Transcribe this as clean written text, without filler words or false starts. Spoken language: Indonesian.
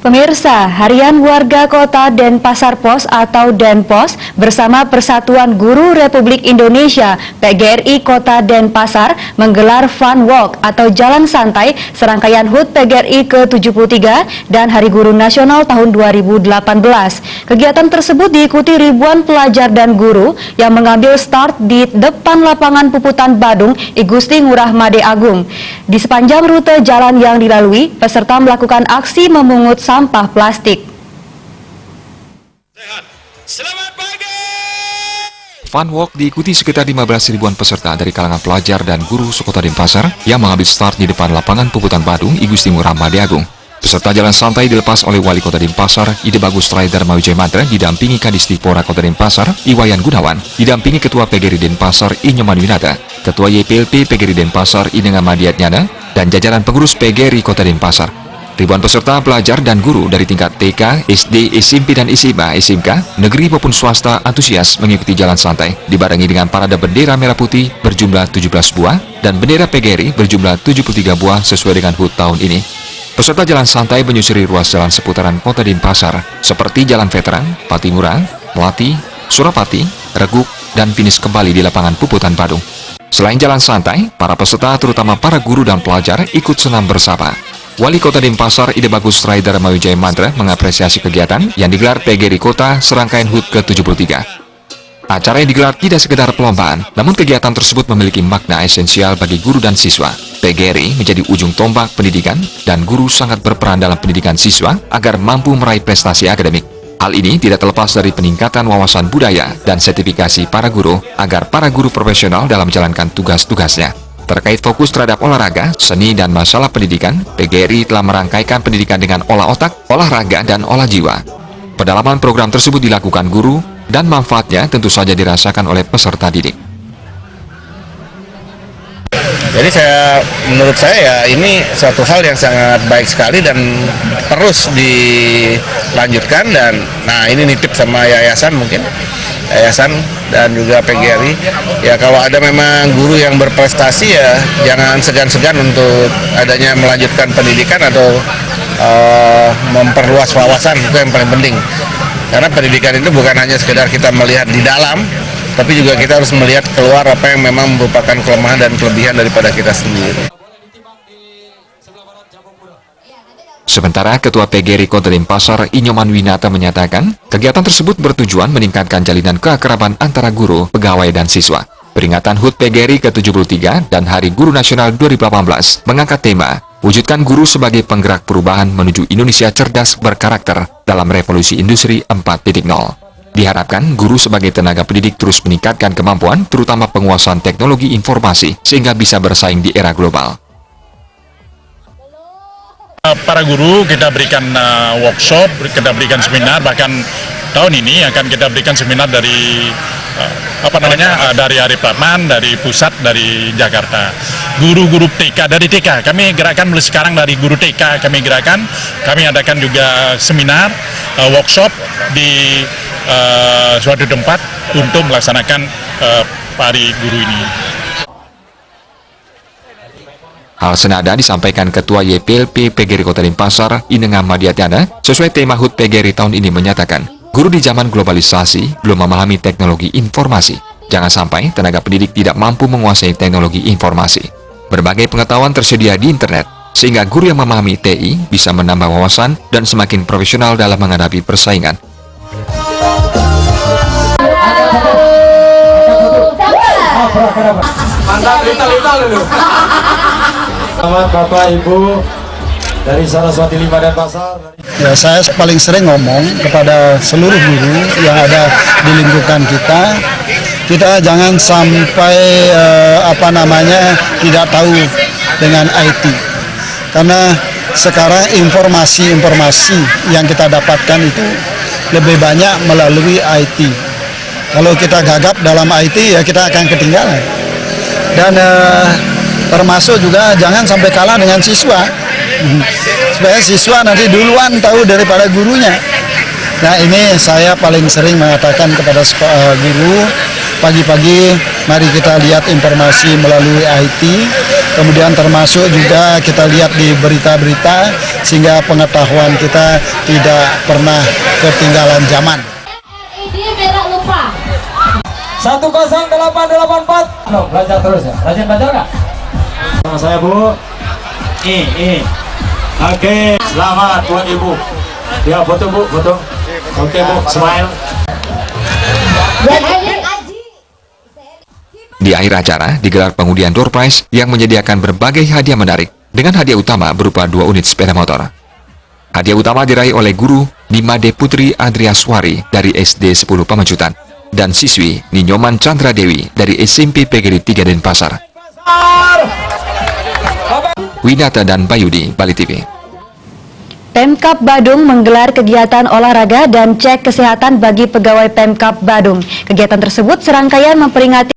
Pemirsa, Harian Warga Kota Denpasar Pos atau Denpos bersama Persatuan Guru Republik Indonesia PGRI Kota Denpasar menggelar Fun Walk atau Jalan Santai serangkaian HUT PGRI ke-73 dan Hari Guru Nasional tahun 2018. Kegiatan tersebut diikuti ribuan pelajar dan guru yang mengambil start di depan lapangan Puputan Badung I Gusti Ngurah Made Agung. Di sepanjang rute jalan yang dilalui, peserta melakukan aksi memungut sampah plastik. Selamat pagi. Fun Walk diikuti sekitar 15 ribuan peserta dari kalangan pelajar dan guru sekota Denpasar yang mengambil start di depan lapangan Puputan Badung I Gusti Ngurah Made Agung. Peserta jalan santai dilepas oleh Wali Kota Denpasar, Ide Bagus Rider Mawijaya Mantra, didampingi Kadisdikpora Kota Denpasar, Iwayan Gunawan, didampingi Ketua PGRI Denpasar, I Nyoman Winata, Ketua YPLP PGRI Denpasar, I Nenga Madiatnyana, dan jajaran pengurus PGRI Kota Denpasar. Ribuan peserta, pelajar, dan guru dari tingkat TK, SD, SMP, dan SMA, SMK, negeri maupun swasta antusias mengikuti jalan santai, dibarengi dengan parade bendera merah putih berjumlah 17 buah dan bendera PGRI berjumlah 73 buah sesuai dengan HUT tahun ini. Peserta jalan santai menyusuri ruas jalan seputaran Kota Denpasar, seperti Jalan Veteran, Patimura, Melati, Surapati, Reguk, dan finish kembali di lapangan Puputan Badung. Selain jalan santai, para peserta terutama para guru dan pelajar ikut senam bersama. Wali Kota Denpasar Ide Bagus Rider Mawijaya Mantra mengapresiasi kegiatan yang digelar PGRI Kota serangkaian HUT ke-73. Acara yang digelar tidak sekedar perlombaan, namun kegiatan tersebut memiliki makna esensial bagi guru dan siswa. PGRI menjadi ujung tombak pendidikan dan guru sangat berperan dalam pendidikan siswa agar mampu meraih prestasi akademik. Hal ini tidak terlepas dari peningkatan wawasan budaya dan sertifikasi para guru agar para guru profesional dalam menjalankan tugas-tugasnya. Terkait fokus terhadap olahraga, seni, dan masalah pendidikan, PGRI telah merangkaikan pendidikan dengan olah otak, olahraga, dan olah jiwa. Pendalaman program tersebut dilakukan guru, dan manfaatnya tentu saja dirasakan oleh peserta didik. Jadi menurut saya ya ini suatu hal yang sangat baik sekali dan terus dilanjutkan, dan nah ini nitip sama yayasan mungkin. Yayasan dan juga PGRI ya, kalau ada memang guru yang berprestasi ya jangan segan-segan untuk adanya melanjutkan pendidikan atau memperluas wawasan. Itu yang paling penting, karena pendidikan itu bukan hanya sekedar kita melihat di dalam, tapi juga kita harus melihat keluar apa yang memang merupakan kelemahan dan kelebihan daripada kita sendiri. Sementara Ketua PGRI Kota Denpasar I Nyoman Winata menyatakan, kegiatan tersebut bertujuan meningkatkan jalinan keakraban antara guru, pegawai, dan siswa. Peringatan HUT PGRI ke-73 dan Hari Guru Nasional 2018 mengangkat tema, wujudkan guru sebagai penggerak perubahan menuju Indonesia cerdas berkarakter dalam revolusi industri 4.0. Diharapkan guru sebagai tenaga pendidik terus meningkatkan kemampuan, terutama penguasaan teknologi informasi, sehingga bisa bersaing di era global. Para guru kita berikan workshop, kita berikan seminar, bahkan tahun ini akan kita berikan seminar dari dari Arif Rahman, dari pusat, dari Jakarta. Guru-guru TK, dari TK, kami gerakan mulai sekarang dari guru TK, kami adakan juga seminar, workshop di suatu tempat untuk melaksanakan Hari Guru ini. Hal senada disampaikan Ketua YPLP PGRI Kota Denpasar I Nenga Madiatnyana sesuai tema HUT PGRI tahun ini menyatakan, guru di zaman globalisasi belum memahami teknologi informasi. Jangan sampai tenaga pendidik tidak mampu menguasai teknologi informasi. Berbagai pengetahuan tersedia di internet, sehingga guru yang memahami TI bisa menambah wawasan dan semakin profesional dalam menghadapi persaingan. Selamat Bapak Ibu dari Saraswati 5 Denpasar. Ya, saya paling sering ngomong kepada seluruh guru yang ada di lingkungan kita jangan sampai tidak tahu dengan IT, karena sekarang informasi yang kita dapatkan itu lebih banyak melalui IT. Kalau kita gagap dalam IT ya kita akan ketinggalan, dan termasuk juga jangan sampai kalah dengan siswa, supaya siswa nanti duluan tahu daripada gurunya. Nah, ini saya paling sering mengatakan kepada guru, pagi-pagi mari kita lihat informasi melalui IT, kemudian termasuk juga kita lihat di berita-berita sehingga pengetahuan kita tidak pernah ketinggalan zaman. 10884. No, belajar terus ya. Rajin belajar nggak? Sama saya Bu. Ini. Oke, selamat buat Ibu. Ya foto Bu, foto. Oke Bu, smile. Di akhir acara digelar pengundian door prize yang menyediakan berbagai hadiah menarik dengan hadiah utama berupa 2 unit sepeda motor. Hadiah utama diraih oleh guru Nimade Putri Adriaswari dari SD 10 Pamencutan dan siswi Ninyoman Chandra Dewi dari SMP PGRI 3 Denpasar. Winata dan Bayudi, Bali TV. Pemkab Badung menggelar kegiatan olahraga dan cek kesehatan bagi pegawai Pemkab Badung. Kegiatan tersebut serangkaian memperingati